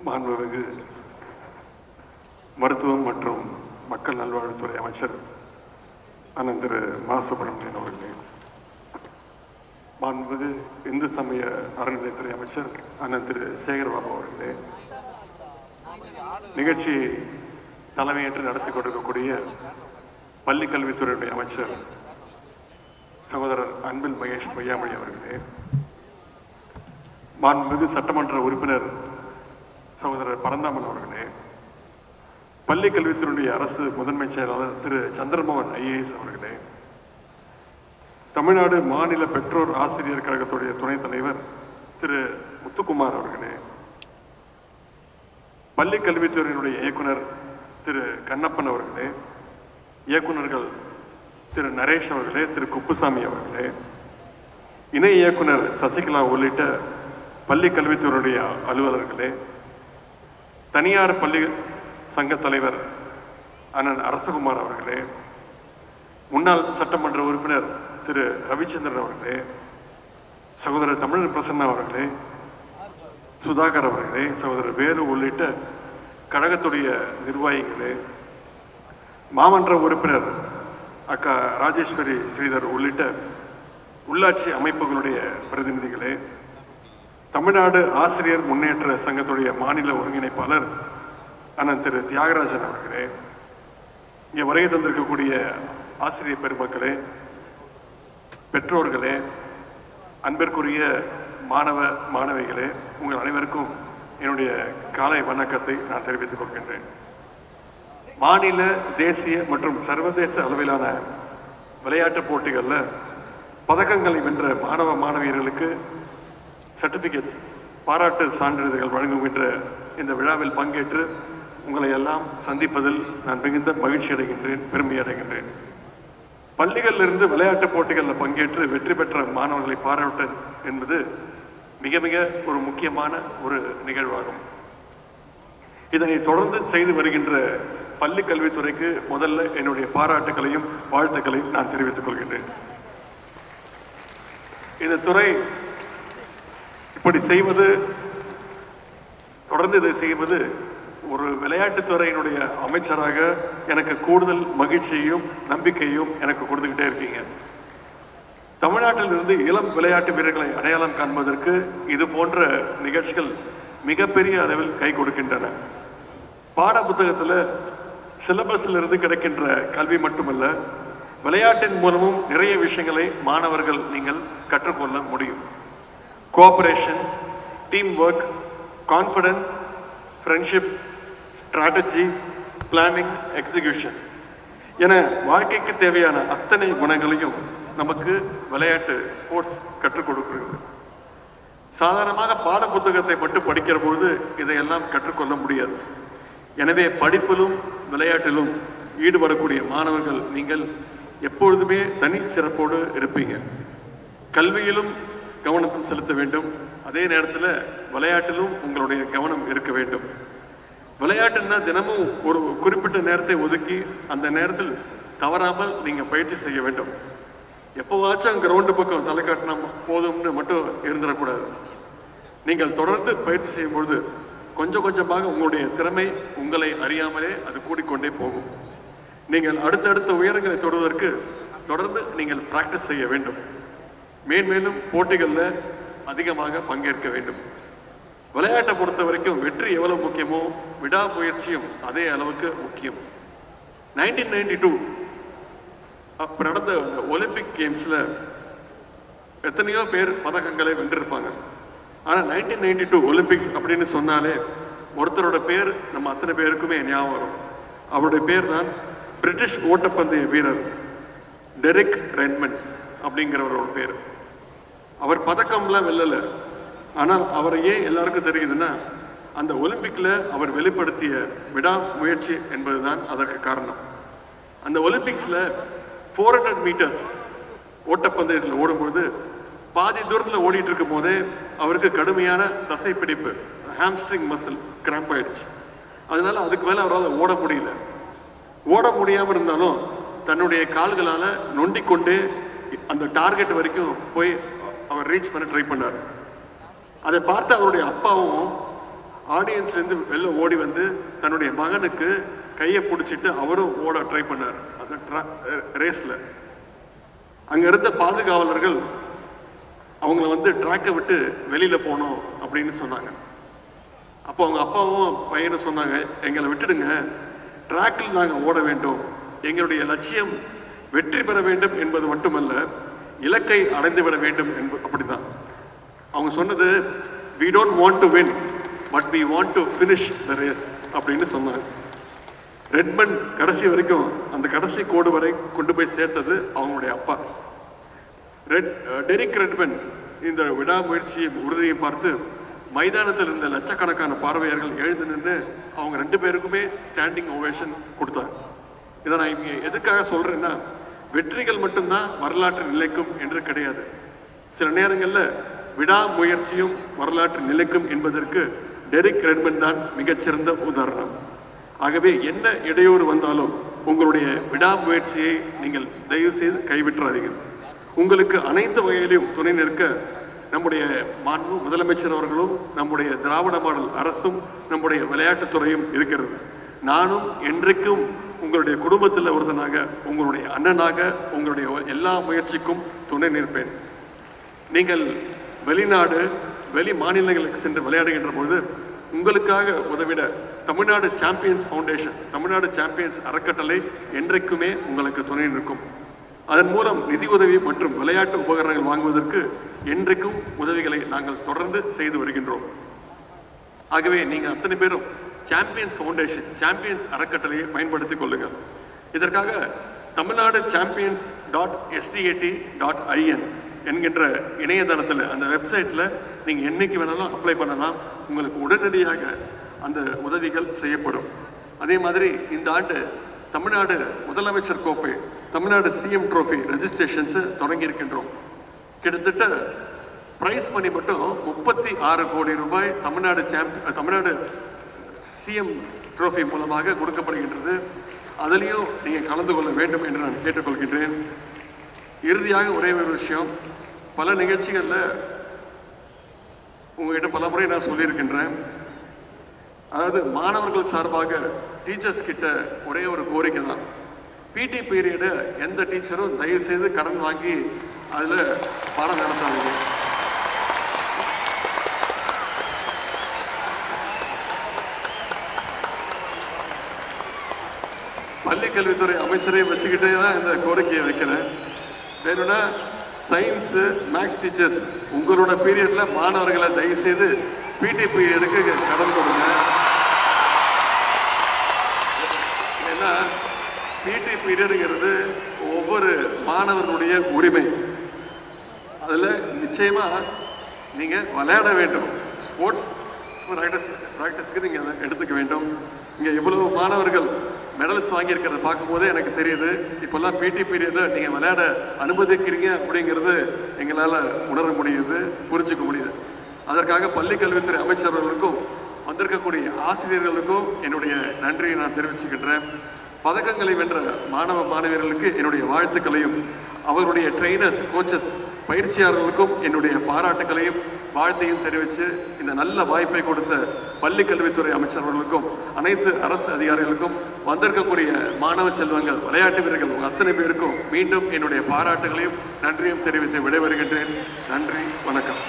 மாண்புமிகு மருத்துவம் மற்றும் மக்கள் நல்வாழ்வுத்துறை அமைச்சர் அண்ணன் திரு மா சுப்பிரமணியன் அவர்களே, மாண்புமிகு இந்து சமய அறநிலையத்துறை அமைச்சர் அண்ணன் திரு சேகர்பாபு அவர்களே, நிகழ்ச்சி தலைமையேற்று நடத்தி கொண்டிருக்கக்கூடிய பள்ளி கல்வித்துறையுடைய அமைச்சர் சகோதரர் அன்பில் மகேஷ் பொய்யாமொழி அவர்களே, மாண்புமிகு சட்டமன்ற உறுப்பினர் சகோதரர் பரந்தாமன் அவர்களே, பள்ளி கல்வித்துறையுடைய அரசு முதன்மை செயலாளர் திரு சந்திரமோகன் ஐஏஎஸ் அவர்களே, தமிழ்நாடு மாநில பெற்றோர் ஆசிரியர் கழகத்துடைய துணைத் தலைவர் திரு முத்துக்குமார் அவர்களே, பள்ளி கல்வித்துறையினுடைய இயக்குனர் திரு கண்ணப்பன் அவர்களே, இயக்குநர்கள் திரு நரேஷ் அவர்களே, திரு குப்புசாமி அவர்களே, இணை இயக்குனர் சசிகலா உள்ளிட்ட பள்ளி கல்வித்துறையுடைய அலுவலர்களே, தனியார் பள்ளி சங்க தலைவர் அண்ணன் அரசகுமார் அவர்களே, முன்னாள் சட்டமன்ற உறுப்பினர் திரு ரவிச்சந்திரன் அவர்களே, சகோதரர் தமிழன் பிரசன்னா அவர்களே, சுதாகர் அவர்களே, சகோதரர் வேலு உள்ளிட்ட கழகத்துடைய நிர்வாகிகளே, மாமன்ற உறுப்பினர் அக்கா ராஜேஸ்வரி ஸ்ரீதர் உள்ளிட்ட உள்ளாட்சி அமைப்புகளுடைய பிரதிநிதிகளே, தமிழ்நாடு ஆசிரியர் முன்னேற்ற சங்கத்துடைய மாநில ஒருங்கிணைப்பாளர் அண்ணன் திரு தியாகராஜன் அவர்களே, இங்கே வருகை தந்திருக்கக்கூடிய ஆசிரியர் பெருமக்களே, பெற்றோர்களே, அன்பிற்குரிய மாணவ மாணவிகளே, உங்கள் அனைவருக்கும் என்னுடைய காலை வணக்கத்தை நான் தெரிவித்துக் கொள்கின்றேன். மாநில, தேசிய மற்றும் சர்வதேச அளவிலான விளையாட்டுப் போட்டிகளில் பதக்கங்களை வென்ற மாணவ மாணவியர்களுக்கு சர்டிஃபிகேட்ஸ், பாராட்டு சான்றிதழ்கள் வழங்குகின்ற இந்த விழாவில் பங்கேற்று உங்களை எல்லாம் சந்திப்பதில் நான் மிகுந்த மகிழ்ச்சி அடைகின்றேன், பெருமை அடைகின்றேன். பள்ளிகளிலிருந்து விளையாட்டுப் போட்டிகளில் பங்கேற்று வெற்றி பெற்ற மாணவர்களை பாராட்ட என்பது மிக மிக ஒரு முக்கியமான ஒரு நிகழ்வாகும். இதனை தொடர்ந்து செய்து வருகின்ற பள்ளி கல்வித்துறைக்கு முதல்ல என்னுடைய பாராட்டுகளையும் வாழ்த்துக்களையும் நான் தெரிவித்துக் கொள்கின்றேன். இந்த துறை இப்படி செய்வது, தொடர்ந்து இதை செய்வது ஒரு விளையாட்டுத்துறையினுடைய அமைச்சராக எனக்கு கூடுதல் மகிழ்ச்சியையும் நம்பிக்கையும் எனக்கு கொடுத்துக்கிட்டே இருக்கீங்க. தமிழ்நாட்டில் இருந்து இளம் விளையாட்டு வீரர்களை அடையாளம் காண்பதற்கு இது போன்ற நிகழ்ச்சிகள் மிகப்பெரிய அளவில் கை கொடுக்கின்றன. பாட புத்தகத்தில் சிலபஸில் இருந்து கிடைக்கின்ற கல்வி மட்டுமல்ல, விளையாட்டின் மூலமும் நிறைய விஷயங்களை மாணவர்கள் நீங்கள் கற்றுக்கொள்ள முடியும். Cooperation, team work, confidence, friendship, strategy, planning, execution என வாழ்க்கைக்கு தேவையான அத்தனை குணங்களையும் நமக்கு விளையாட்டு ஸ்போர்ட்ஸ் கற்றுக் கொடுக்கிறது. சாதாரணமாக பாட புத்தகத்தை மட்டும் படிக்கிற பொழுது இதையெல்லாம் கற்றுக்கொள்ள முடியாது. எனவே படிப்பிலும் விளையாட்டிலும் ஈடுபடக்கூடிய மாணவர்கள் நீங்கள் எப்பொழுதுமே தனி சிறப்போடு இருப்பீங்க. கல்வியிலும் கவனத்தும் செலுத்த வேண்டும், அதே நேரத்தில் விளையாட்டிலும் உங்களுடைய கவனம் இருக்க வேண்டும். விளையாட்டுன்னா தினமும் ஒரு குறிப்பிட்ட நேரத்தை ஒதுக்கி அந்த நேரத்தில் தவறாமல் நீங்கள் பயிற்சி செய்ய வேண்டும். எப்போவாச்சும் கிரவுண்டு பக்கம் தலை காட்டினா போதும்னு மட்டும் இருந்துடக்கூடாது. நீங்கள் தொடர்ந்து பயிற்சி செய்யும்பொழுது கொஞ்சம் கொஞ்சமாக உங்களுடைய திறமை உங்களை அறியாமலே அது கூடிக்கொண்டே போகும். நீங்கள் அடுத்தடுத்த உயரங்களை தொடுவதற்கு தொடர்ந்து நீங்கள் பிராக்டிஸ் செய்ய வேண்டும். மேன்மேலும் போட்டிகளில் அதிகமாக பங்கேற்க வேண்டும். விளையாட்டை பொறுத்த வரைக்கும் வெற்றி எவ்வளவு முக்கியமோ விடாமுயற்சியும் அதே அளவுக்கு முக்கியம். 1992 அப்போ நடந்த அந்த ஒலிம்பிக் கேம்ஸில் எத்தனையோ பேர் பதக்கங்களை வென்றிருப்பாங்க. ஆனால் 1992 ஒலிம்பிக்ஸ் அப்படின்னு சொன்னாலே ஒருத்தரோட பேர் நம்ம அத்தனை பேருக்குமே ஞாபகம் வரும். அவருடைய பேர் தான் பிரிட்டிஷ் ஓட்டப்பந்தய வீரர் டெரிக் ரெட்மண்ட் அப்படிங்கிறவரோட பேர். அவர் பதக்கம்லாம் வெல்லலை, ஆனால் அவரை ஏன் எல்லாருக்கும் தெரியுதுன்னா அந்த ஒலிம்பிக்கில் அவர் வெளிப்படுத்திய விடாமுயற்சி என்பதுதான் அதற்கு காரணம். அந்த ஒலிம்பிக்ஸில் 400 மீட்டர்ஸ் ஓட்டப்பந்தயத்தில் ஓடும்போது பாதி தூரத்தில் ஓடிட்டு இருக்கும் போதே அவருக்கு கடுமையான தசைப்பிடிப்பு, ஹாம்ஸ்ட்ரிங் மசில் கிராம்ப் ஆயிடுச்சு. அதனால அதுக்கு மேலே அவரால் ஓட முடியல. ஓட முடியாமல் இருந்தாலும் தன்னுடைய கால்களால் நொண்டிக்கொண்டே அந்த டார்கெட் வரைக்கும் போய் அவர் ரீச் பண்ண ட்ரை பண்ணார். அதை பார்த்து அவருடைய அப்பாவும் ஆடியன்ஸ்லேருந்து வெளில ஓடி வந்து தன்னுடைய மகனுக்கு கையை பிடிச்சிட்டு அவரும் ஓட ட்ரை பண்ணார் அந்த ரேஸில். அங்கே இருந்த பாதுகாவலர்கள் அவங்கள வந்து ட்ராக்கை விட்டு வெளியில் போகணும் அப்படின்னு சொன்னாங்க. அப்போ அவங்க அப்பாவும் பையனும் சொன்னாங்க, எங்களை விட்டுடுங்க, ட்ராக்கில் நாங்கள் ஓட வேண்டும், எங்களுடைய லட்சியம் வெற்றி பெற வேண்டும் என்பது மட்டுமல்ல, இலக்கை அடைந்து விட வேண்டும் என்பது. அப்படிதான் அவங்க சொன்னது, we don't want to win but we want to finish the race அப்படின்னு சொன்னாங்க. ரெட்மண்ட் கடைசி வரைக்கும் அந்த கடைசி கோடு வரை கொண்டு போய் சேர்த்தது அவங்களுடைய அப்பா. டெரிக் ரெட்மண்ட் இந்த விடாமுயற்சியை உறுதியை பார்த்து மைதானத்தில் இருந்த லட்சக்கணக்கான பார்வையர்கள் எழுந்து நின்று அவங்க 2 பேருக்குமே ஸ்டாண்டிங் ஓவேஷன் கொடுத்தாங்க. இதை நான் இங்கே எதுக்காக சொல்றேன்னா, வெற்றிகள் மட்டும்தான் வரலாற்று நிலைக்கும் என்று கிடையாது. சில நேரங்களில் விடாமுயற்சியும் வரலாற்று நிலைக்கும் என்பதற்கு டெரிக் ரெட்மண்ட் தான் மிகச்சிறந்த உதாரணம். ஆகவே என்ன இடையூறு வந்தாலும் உங்களுடைய விடாமுயற்சியை நீங்கள் தயவு செய்து கைவிட்டுறாதீங்க. உங்களுக்கு அனைத்து வகையிலும் துணை நிற்க நம்முடைய மாண்பு முதலமைச்சர் அவர்களும் நம்முடைய திராவிட மாடல் அரசும் நம்முடைய விளையாட்டுத்துறையும் இருக்கிறது. நானும் என்றைக்கும் உங்களுடைய குடும்பத்தில் ஒருத்தனாக, உங்களுடைய அண்ணனாக, உங்களுடைய எல்லா முயற்சிக்கும் துணை நிற்பேன். நீங்கள் வெளிநாடு வெளி மாநிலங்களுக்கு சென்று விளையாடுகின்ற பொழுது உங்களுக்காக உதவிட Tamil Nadu champions foundation, Tamil Nadu champions அறக்கட்டளை என்றைக்குமே உங்களுக்கு துணை நிற்கும். அதன் மூலம் நிதி உதவி மற்றும் விளையாட்டு உபகரணங்கள் வாங்குவதற்கு என்றைக்கும் உதவிகளை நாங்கள் தொடர்ந்து செய்து வருகின்றோம். ஆகவே நீங்கள் அத்தனை பேரும் சாம்பியன்ஸ் ஃபவுண்டேஷன், சாம்பியன்ஸ் அறக்கட்டளையை பயன்படுத்திக் கொள்ளுங்கள். இதற்காக தமிழ்நாடு சாம்பியன்ஸ் .stat.in என்கின்ற இணையதளத்தில், அந்த வெப்சைட்டில் நீங்கள் என்னைக்கு வேணாலும் அப்ளை பண்ணலாம். உங்களுக்கு உடனடியாக அந்த உதவிகள் செய்யப்படும். அதே மாதிரி இந்த ஆண்டு தமிழ்நாடு முதலமைச்சர் கோப்பை, தமிழ்நாடு சிஎம் ட்ரோஃபி ரெஜிஸ்ட்ரேஷன்ஸை தொடங்கி இருக்கின்றோம். கிட்டத்தட்ட பிரைஸ் மணி மட்டும் 36 கோடி ரூபாய் தமிழ்நாடு சிஎம் ட்ரோஃபி மூலமாக கொடுக்கப்படுகின்றது. அதிலையும் நீங்கள் கலந்து கொள்ள வேண்டும் என்று நான் கேட்டுக்கொள்கின்றேன். இறுதியாக ஒரே ஒரு விஷயம், பல நிகழ்ச்சிகளில் உங்ககிட்ட பல முறை நான் சொல்லியிருக்கின்றேன். அதாவது மாணவர்கள் சார்பாக டீச்சர்ஸ் கிட்ட ஒரே ஒரு கோரிக்கை தான், பிடி பீரியடு எந்த டீச்சரும் தயவு செய்து கடன் வாங்கி அதில் பாடம் நடத்தாதீங்க. பள்ளிக்கல்வித்துறை அமைச்சரை வச்சுக்கிட்டே தான் இந்த கோரிக்கையை வைக்கிறேன். வேணும்னா சயின்ஸு மேக்ஸ் டீச்சர்ஸ் உங்களோட பீரியடில் மாணவர்களை தயவு செய்து பிடி பீரியடுக்கு கடன் கொடுங்க. ஏன்னா பிடி பீரியடுங்கிறது ஒவ்வொரு மாணவர்களுடைய உரிமை. அதில் நிச்சயமாக நீங்கள் விளையாட வேண்டும், ஸ்போர்ட்ஸ் ப்ராக்டிஸ்க்கு நீங்கள் அதை எடுத்துக்க வேண்டும். இங்கே இவ்வளவு மாணவர்கள் மெடல்ஸ் வாங்கியிருக்கிறத பார்க்கும்போதே எனக்கு தெரியுது, இப்போல்லாம் பிடி பீரியடில் நீங்கள் விளையாட அனுமதிக்கிறீங்க அப்படிங்கிறது எங்களால் உணர முடியுது, புரிஞ்சுக்க முடியுது. அதற்காக பள்ளிக்கல்வித்துறை அமைச்சர்களுக்கும் வந்திருக்கக்கூடிய ஆசிரியர்களுக்கும் என்னுடைய நன்றியை நான் தெரிவிச்சுக்கின்றேன். பதக்கங்களை வென்ற மாணவ மாணவியர்களுக்கு என்னுடைய வாழ்த்துக்களையும், அவர்களுடைய ட்ரெயினர்ஸ், கோச்சஸ், பயிற்சியாளர்களுக்கும் என்னுடைய பாராட்டுகளையும் வாழ்த்தையும் தெரிவித்து இந்த நல்ல வாய்ப்பை கொடுத்த பள்ளிக்கல்வித்துறை அமைச்சர்களுக்கும் அனைத்து அரசு அதிகாரிகளுக்கும் வந்திருக்கக்கூடிய மாணவ செல்வங்கள், விளையாட்டு வீரர்கள் அத்தனை பேருக்கும் மீண்டும் என்னுடைய பாராட்டுகளையும் நன்றியும் தெரிவித்து விடைபெறுகின்றேன். நன்றி, வணக்கம்.